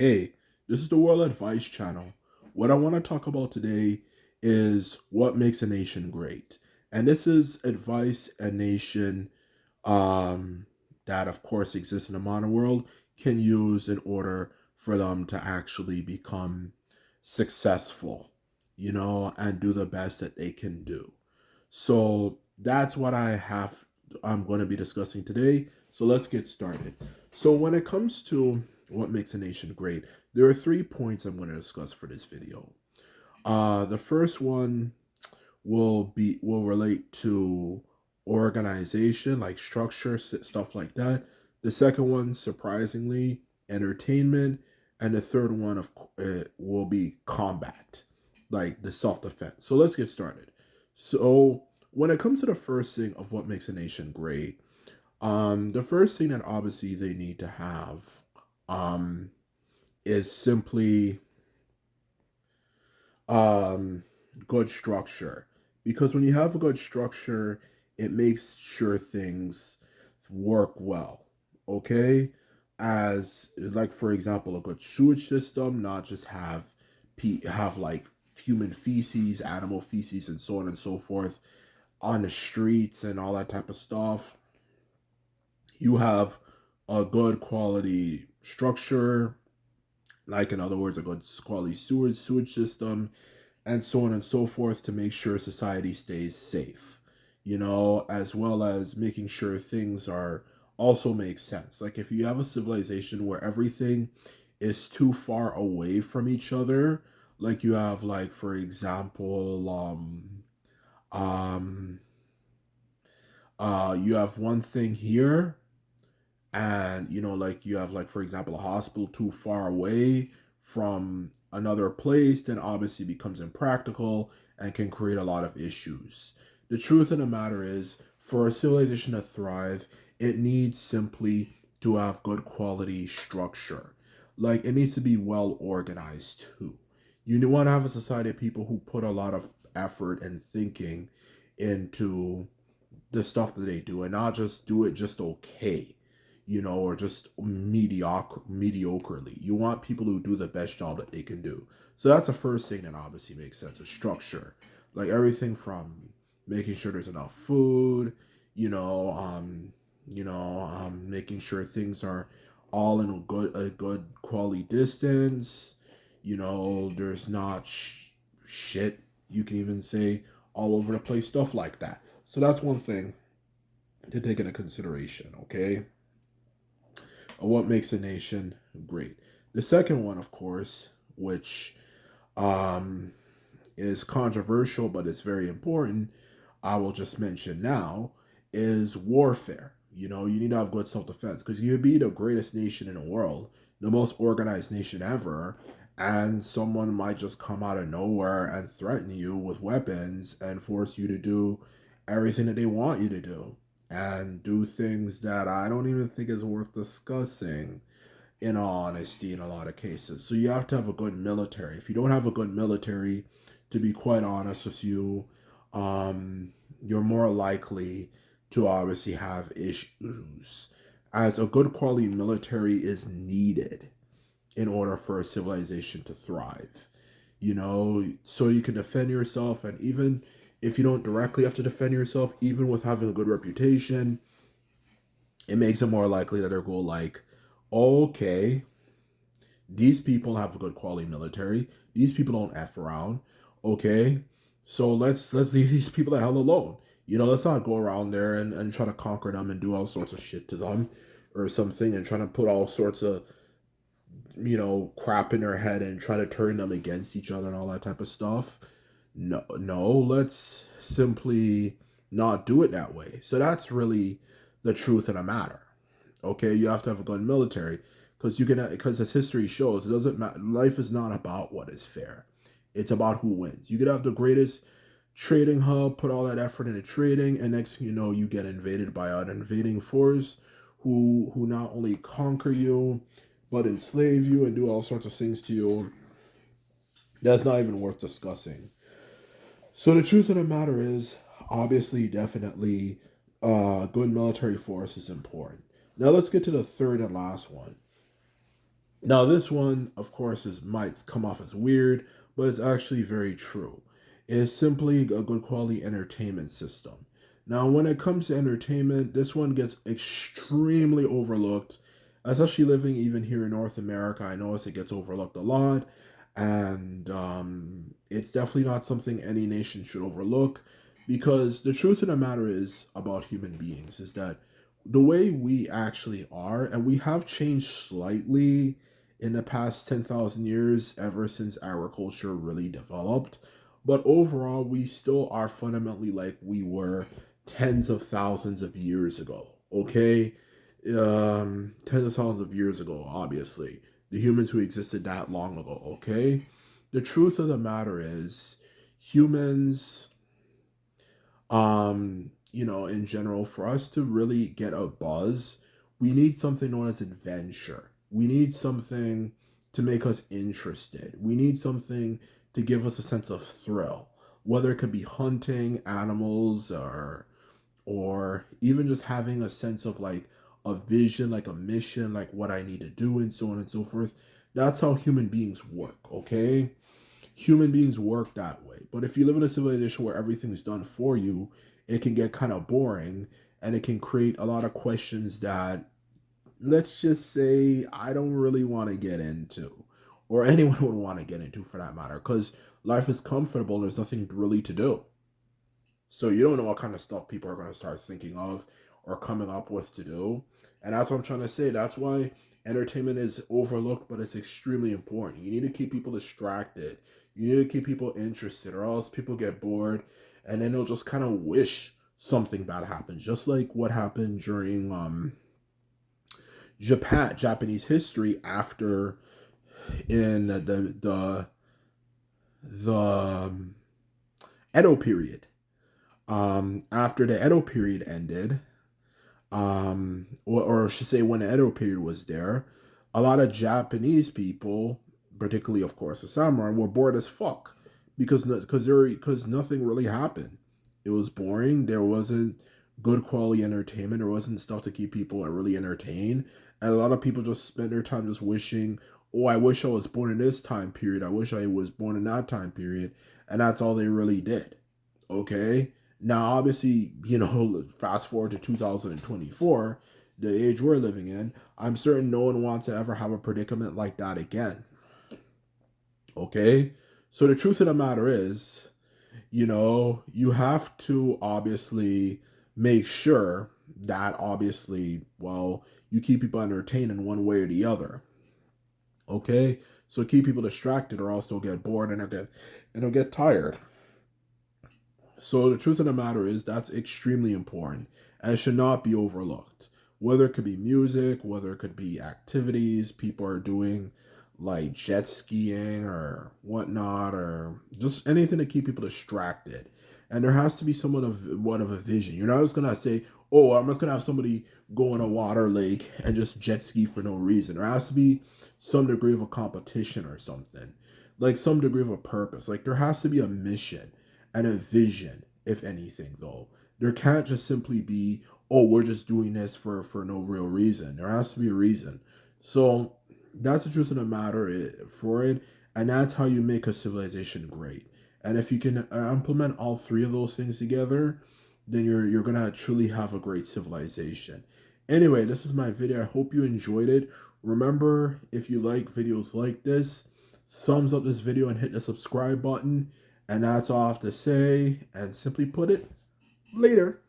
Hey, this is the World Advice Channel. What I want to talk about today is what makes a nation great. And this is advice a nation that, of course, exists in the modern world can use in order for them to actually become successful, and do the best that they can do. So that's what I'm going to be discussing today. So let's get started. So when it comes to what makes a nation great, there are 3 points I'm going to discuss for this video. The first one will relate to organization, like structure, stuff like that. The second one, surprisingly, entertainment, and the third one will be combat, like the self defense. So let's get started. So when it comes to the first thing of what makes a nation great, the first thing that obviously they need to have, um, is simply um, good structure. Because when you have a good structure, it makes sure things work well. Okay? As like for example, a good sewage system, not just have like human feces, animal feces, and so on and so forth on the streets and all that type of stuff. You have a good quality structure, like in other words, a good quality sewage system, and so on and so forth to make sure society stays safe, as well as making sure things are also make sense. Like if you have a civilization where everything is too far away from each other, like you have like for example, um you have one thing here, and like you have like for example a hospital too far away from another place, then obviously becomes impractical and can create a lot of issues. The truth of the matter is, for a civilization to thrive, it needs simply to have good quality structure. Like it needs to be well organized too. You want to have a society of people who put a lot of effort and thinking into the stuff that they do and not just do it just okay, or just mediocrely. You want people who do the best job that they can do. So that's the first thing that obviously makes sense, a structure. Like everything from making sure there's enough food, making sure things are all in a good quality distance. There's not shit, you can even say, all over the place, stuff like that. So that's one thing to take into consideration, okay? What makes a nation great. The second one, of course, which um, is controversial but it's very important, I will just mention now, is warfare. You need to have good self defense because you could be the greatest nation in the world, the most organized nation ever, and someone might just come out of nowhere and threaten you with weapons and force you to do everything that they want you to do and do things that I don't even think is worth discussing, in all honesty, in a lot of cases. So you have to have a good military. If you don't have a good military, to be quite honest with you, you're more likely to obviously have issues, as a good quality military is needed in order for a civilization to thrive. So you can defend yourself, and even if you don't directly have to defend yourself, even with having a good reputation, it makes it more likely that they'll go like, okay, these people have a good quality military. These people don't f around. Okay, so let's leave these people the hell alone. Let's not go around there and try to conquer them and do all sorts of shit to them or something, and try to put all sorts of crap in their head and try to turn them against each other and all that type of stuff. No, no, let's simply not do it that way. So that's really the truth of the matter. Okay, you have to have a good military because as history shows, it doesn't matter. Life is not about what is fair. It's about who wins. You could have the greatest trading hub, put all that effort into trading, and next thing you know, you get invaded by an invading force who not only conquer you but enslave you and do all sorts of things to you. That's not even worth discussing. So the truth of the matter is, obviously, definitely, good military force is important. Now let's get to the third and last one. Now, this one, of course, might come off as weird, but it's actually very true. It's simply a good quality entertainment system. Now, when it comes to entertainment, this one gets extremely overlooked, especially living even here in North America. I notice it gets overlooked a lot, and it's definitely not something any nation should overlook, because the truth of the matter is about human beings is that the way we actually are, and we have changed slightly in the past 10,000 years ever since agriculture really developed. But overall, we still are fundamentally like we were tens of thousands of years ago. Okay? Tens of thousands of years ago, obviously. The humans who existed that long ago. Okay? The truth of the matter is, humans, in general, for us to really get a buzz, we need something known as adventure. We need something to make us interested. We need something to give us a sense of thrill, whether it could be hunting animals or even just having a sense of like a vision, like a mission, like what I need to do, and so on and so forth. That's how human beings work, okay? Human beings work that way. But if you live in a civilization where everything's done for you, it can get kind of boring, and it can create a lot of questions that, let's just say, I don't really want to get into, or anyone would want to get into for that matter, because life is comfortable and there's nothing really to do. So you don't know what kind of stuff people are going to start thinking of or coming up with to do. And that's what I'm trying to say. That's why entertainment is overlooked, but it's extremely important. You need to keep people distracted. You need to keep people interested, or else people get bored and then they'll just kind of wish something bad happens. Just like what happened during Japanese history after in the Edo period. After the Edo period ended, or I should say when the Edo period was there, a lot of Japanese people, particularly of course the samurai, were bored as fuck because nothing really happened. It was boring. There wasn't good quality entertainment. There wasn't stuff to keep people really entertained, and a lot of people just spend their time just wishing, "Oh, I wish I was born in this time period. I wish I was born in that time period," and that's all they really did. Okay. Now, obviously, fast forward to 2024, the age we're living in, I'm certain no one wants to ever have a predicament like that again. Okay. So the truth of the matter is, you have to obviously make sure that obviously, well, you keep people entertained in one way or the other. Okay. So keep people distracted or else they'll get bored and they'll get tired. So the truth of the matter is that's extremely important and should not be overlooked. Whether it could be music, whether it could be activities people are doing like jet skiing or whatnot, or just anything to keep people distracted. And there has to be somewhat of a vision. You're not just gonna say, "Oh, I'm just gonna have somebody go in a water lake and just jet ski for no reason." There has to be some degree of a competition or something, like some degree of a purpose. Like there has to be a mission and a vision, if anything, though. There can't just simply be, "Oh, we're just doing this for no real reason." There has to be a reason. So that's the truth of the matter for it, and that's how you make a civilization great. And if you can implement all three of those things together, then you're gonna truly have a great civilization. Anyway, this is my video. I hope you enjoyed it. Remember, if you like videos like this, thumbs up this video and hit the subscribe button. And that's all I have to say. And simply put it, later.